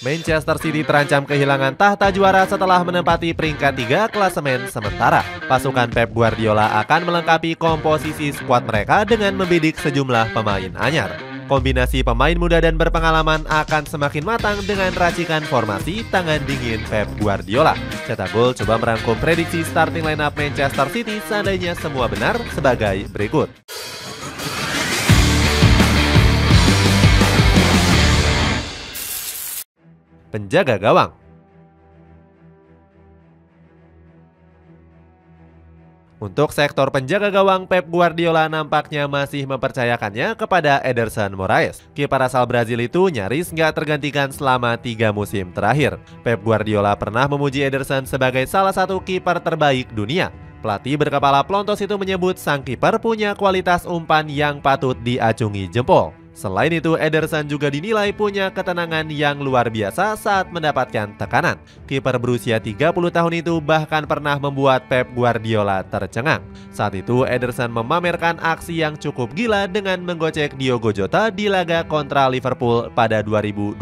Manchester City terancam kehilangan tahta juara setelah menempati peringkat 3 klasemen sementara. Pasukan Pep Guardiola akan melengkapi komposisi skuad mereka dengan membidik sejumlah pemain anyar. Kombinasi pemain muda dan berpengalaman akan semakin matang dengan racikan formasi tangan dingin Pep Guardiola. Cetak Gol coba merangkum prediksi starting lineup Manchester City seandainya semua benar sebagai berikut. Penjaga gawang. Untuk sektor penjaga gawang, Pep Guardiola nampaknya masih mempercayakannya kepada Ederson Moraes. Kiper asal Brazil itu nyaris nggak tergantikan selama 3 musim terakhir. Pep Guardiola pernah memuji Ederson sebagai salah satu kiper terbaik dunia. Pelatih berkepala pelontos itu menyebut sang kiper punya kualitas umpan yang patut diacungi jempol. Selain itu, Ederson juga dinilai punya ketenangan yang luar biasa saat mendapatkan tekanan. Kiper berusia 30 tahun itu bahkan pernah membuat Pep Guardiola tercengang. Saat itu, Ederson memamerkan aksi yang cukup gila dengan menggocek Diogo Jota di laga kontra Liverpool pada 2022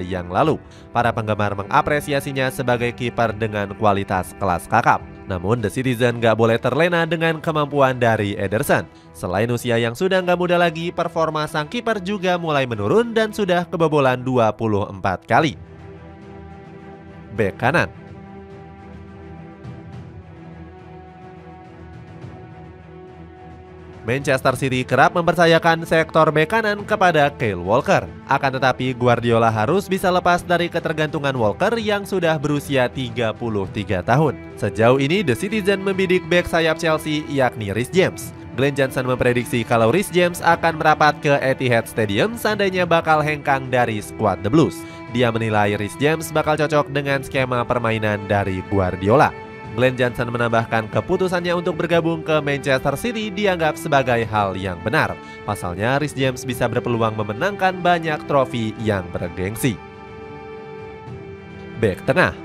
yang lalu. Para penggemar mengapresiasinya sebagai kiper dengan kualitas kelas kakap. Namun The Citizen gak boleh terlena dengan kemampuan dari Ederson. Selain usia yang sudah gak muda lagi, performa sang kiper juga mulai menurun dan sudah kebobolan 24 kali. Bek kanan. Manchester City kerap mempercayakan sektor bek kanan kepada Kyle Walker. Akan tetapi Guardiola harus bisa lepas dari ketergantungan Walker yang sudah berusia 33 tahun. Sejauh ini The Citizen membidik bek sayap Chelsea yakni Reece James. Glenn Johnson memprediksi kalau Reece James akan merapat ke Etihad Stadium seandainya bakal hengkang dari skuad The Blues. Dia menilai Reece James bakal cocok dengan skema permainan dari Guardiola. Glenn Johnson menambahkan keputusannya untuk bergabung ke Manchester City dianggap sebagai hal yang benar. Pasalnya, Reece James bisa berpeluang memenangkan banyak trofi yang bergengsi. Bek tengah.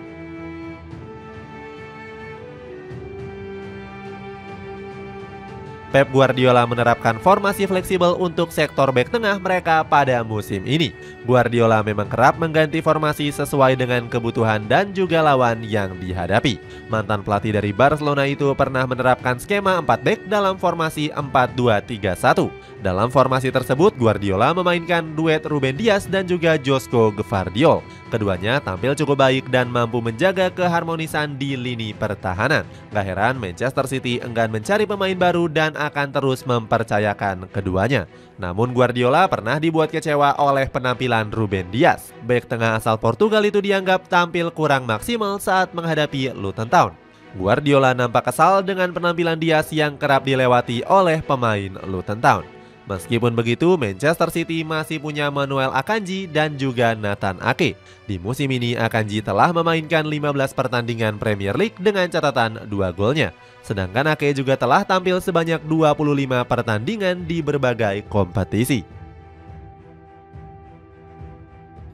Pep Guardiola menerapkan formasi fleksibel untuk sektor bek tengah mereka pada musim ini. Guardiola memang kerap mengganti formasi sesuai dengan kebutuhan dan juga lawan yang dihadapi. Mantan pelatih dari Barcelona itu pernah menerapkan skema 4 bek dalam formasi 4-2-3-1. Dalam formasi tersebut, Guardiola memainkan duet Ruben Dias dan juga Josko Gvardiol. Keduanya tampil cukup baik dan mampu menjaga keharmonisan di lini pertahanan. Gak heran Manchester City enggan mencari pemain baru dan akan terus mempercayakan keduanya. Namun Guardiola pernah dibuat kecewa oleh penampilan Ruben Dias. Bek tengah asal Portugal itu dianggap tampil kurang maksimal saat menghadapi Luton Town. Guardiola nampak kesal dengan penampilan Dias yang kerap dilewati oleh pemain Luton Town. Meskipun begitu, Manchester City masih punya Manuel Akanji dan juga Nathan Ake. Di musim ini, Akanji telah memainkan 15 pertandingan Premier League dengan catatan 2 golnya. Sedangkan Ake juga telah tampil sebanyak 25 pertandingan di berbagai kompetisi.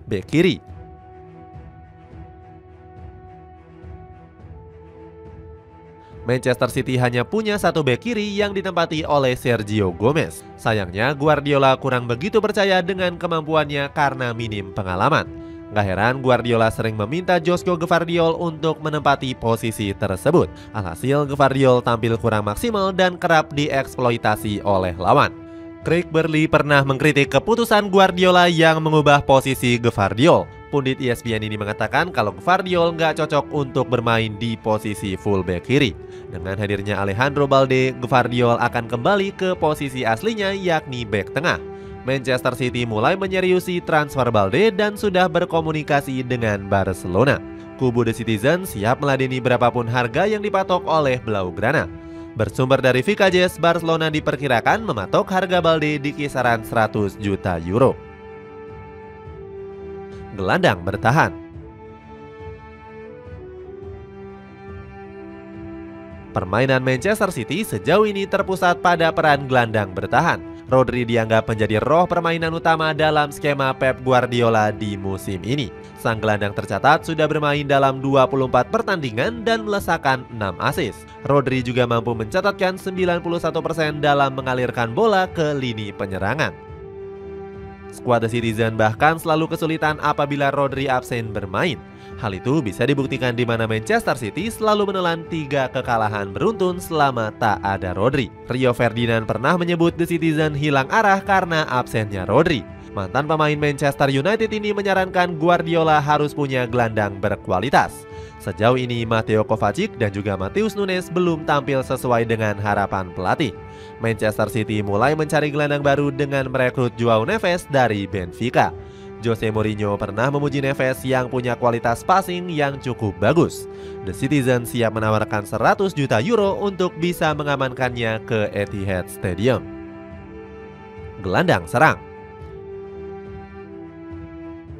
Bek kiri. Manchester City hanya punya satu bek kiri yang ditempati oleh Sergio Gomez. Sayangnya Guardiola kurang begitu percaya dengan kemampuannya karena minim pengalaman. Gak heran Guardiola sering meminta Josko Gvardiol untuk menempati posisi tersebut. Alhasil Gvardiol tampil kurang maksimal dan kerap dieksploitasi oleh lawan. Craig Burley pernah mengkritik keputusan Guardiola yang mengubah posisi Gvardiol. Pundit ESPN ini mengatakan kalau Gvardiol nggak cocok untuk bermain di posisi fullback kiri. Dengan hadirnya Alejandro Balde, Gvardiol akan kembali ke posisi aslinya yakni bek tengah. Manchester City mulai menyeriusi transfer Balde dan sudah berkomunikasi dengan Barcelona. Kubu The Citizen siap meladeni berapapun harga yang dipatok oleh Blaugrana. Bersumber dari Vikajes, Barcelona diperkirakan mematok harga Balde di kisaran 100 juta euro. Gelandang bertahan. Permainan Manchester City sejauh ini terpusat pada peran gelandang bertahan. Rodri dianggap menjadi roh permainan utama dalam skema Pep Guardiola di musim ini. Sang gelandang tercatat sudah bermain dalam 24 pertandingan dan melesakkan 6 assist. Rodri juga mampu mencatatkan 91% dalam mengalirkan bola ke lini penyerangan. Skuad The Citizen bahkan selalu kesulitan apabila Rodri absen bermain. Hal itu bisa dibuktikan di mana Manchester City selalu menelan 3 kekalahan beruntun selama tak ada Rodri. Rio Ferdinand pernah menyebut The Citizen hilang arah karena absennya Rodri. Mantan pemain Manchester United ini menyarankan Guardiola harus punya gelandang berkualitas. Sejauh ini Mateo Kovacic dan juga Matheus Nunes belum tampil sesuai dengan harapan pelatih. Manchester City mulai mencari gelandang baru dengan merekrut Joao Neves dari Benfica. Jose Mourinho pernah memuji Neves yang punya kualitas passing yang cukup bagus. The Citizen siap menawarkan 100 juta euro untuk bisa mengamankannya ke Etihad Stadium. Gelandang serang.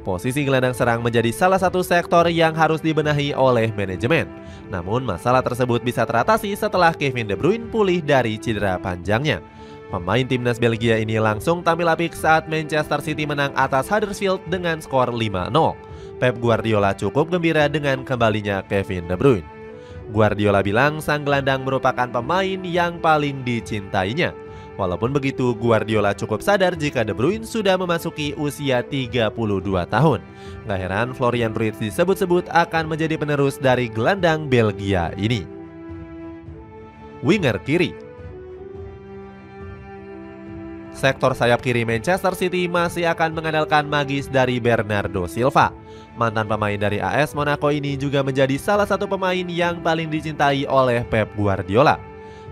Posisi gelandang serang menjadi salah satu sektor yang harus dibenahi oleh manajemen. Namun masalah tersebut bisa teratasi setelah Kevin De Bruyne pulih dari cedera panjangnya. Pemain timnas Belgia ini langsung tampil apik saat Manchester City menang atas Huddersfield dengan skor 5-0. Pep Guardiola cukup gembira dengan kembalinya Kevin De Bruyne. Guardiola bilang sang gelandang merupakan pemain yang paling dicintainya. Walaupun begitu, Guardiola cukup sadar jika De Bruyne sudah memasuki usia 32 tahun. Gak heran Florian Wirtz disebut-sebut akan menjadi penerus dari gelandang Belgia ini. Winger kiri. Sektor sayap kiri Manchester City masih akan mengandalkan magis dari Bernardo Silva. Mantan pemain dari AS Monaco ini juga menjadi salah satu pemain yang paling dicintai oleh Pep Guardiola.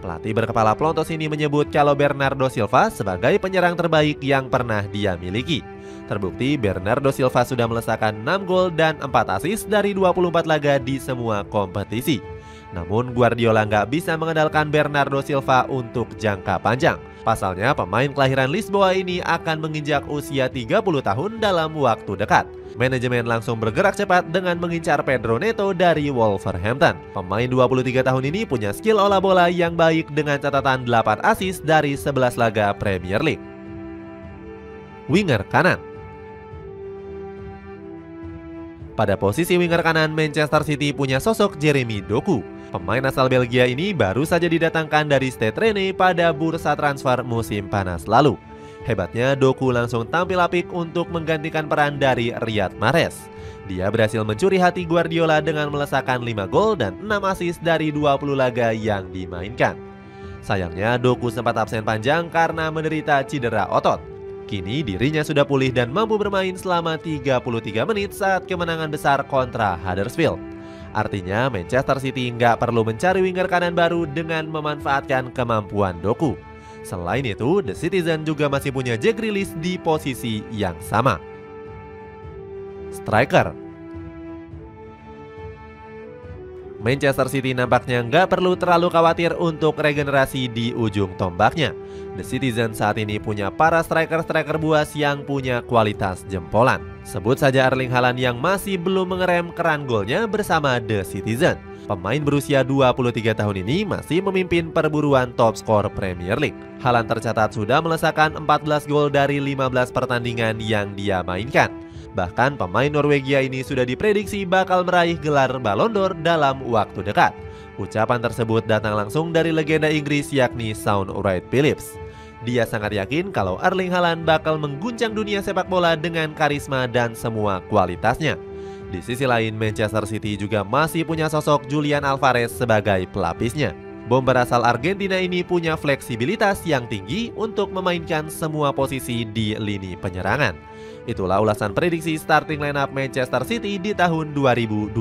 Pelatih berkepala pelontos ini menyebut kalau Bernardo Silva sebagai penyerang terbaik yang pernah dia miliki. Terbukti Bernardo Silva sudah melesakkan 6 gol dan 4 assist dari 24 laga di semua kompetisi. Namun Guardiola nggak bisa mengandalkan Bernardo Silva untuk jangka panjang. Pasalnya pemain kelahiran Lisboa ini akan menginjak usia 30 tahun dalam waktu dekat. Manajemen langsung bergerak cepat dengan mengincar Pedro Neto dari Wolverhampton. Pemain 23 tahun ini punya skill olah bola yang baik dengan catatan 8 assist dari 11 laga Premier League. Winger kanan. Pada posisi winger kanan, Manchester City punya sosok Jeremy Doku. Pemain asal Belgia ini baru saja didatangkan dari Stade Rennais pada bursa transfer musim panas lalu. Hebatnya, Doku langsung tampil apik untuk menggantikan peran dari Riyad Mahrez. Dia berhasil mencuri hati Guardiola dengan melesakkan 5 gol dan 6 assist dari 20 laga yang dimainkan. Sayangnya, Doku sempat absen panjang karena menderita cedera otot. Kini dirinya sudah pulih dan mampu bermain selama 33 menit saat kemenangan besar kontra Huddersfield. Artinya Manchester City nggak perlu mencari winger kanan baru dengan memanfaatkan kemampuan Doku. Selain itu, The Citizen juga masih punya Jack Grealish di posisi yang sama. Striker. Manchester City nampaknya nggak perlu terlalu khawatir untuk regenerasi di ujung tombaknya. The Citizen saat ini punya para striker-striker buas yang punya kualitas jempolan. Sebut saja Erling Haaland yang masih belum mengerem keran golnya bersama The Citizen. Pemain berusia 23 tahun ini masih memimpin perburuan top skor Premier League. Haaland tercatat sudah melesakkan 14 gol dari 15 pertandingan yang dia mainkan. Bahkan pemain Norwegia ini sudah diprediksi bakal meraih gelar Ballon d'Or dalam waktu dekat. Ucapan tersebut datang langsung dari legenda Inggris yakni Sean Wright-Phillips. Dia sangat yakin kalau Erling Haaland bakal mengguncang dunia sepak bola dengan karisma dan semua kualitasnya. Di sisi lain, Manchester City juga masih punya sosok Julian Alvarez sebagai pelapisnya. Bomber asal Argentina ini punya fleksibilitas yang tinggi untuk memainkan semua posisi di lini penyerangan. Itulah ulasan prediksi starting lineup Manchester City di tahun 2024.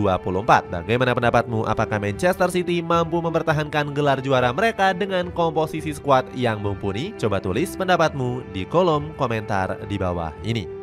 Bagaimana pendapatmu? Apakah Manchester City mampu mempertahankan gelar juara mereka dengan komposisi skuad yang mumpuni? Coba tulis pendapatmu di kolom komentar di bawah ini.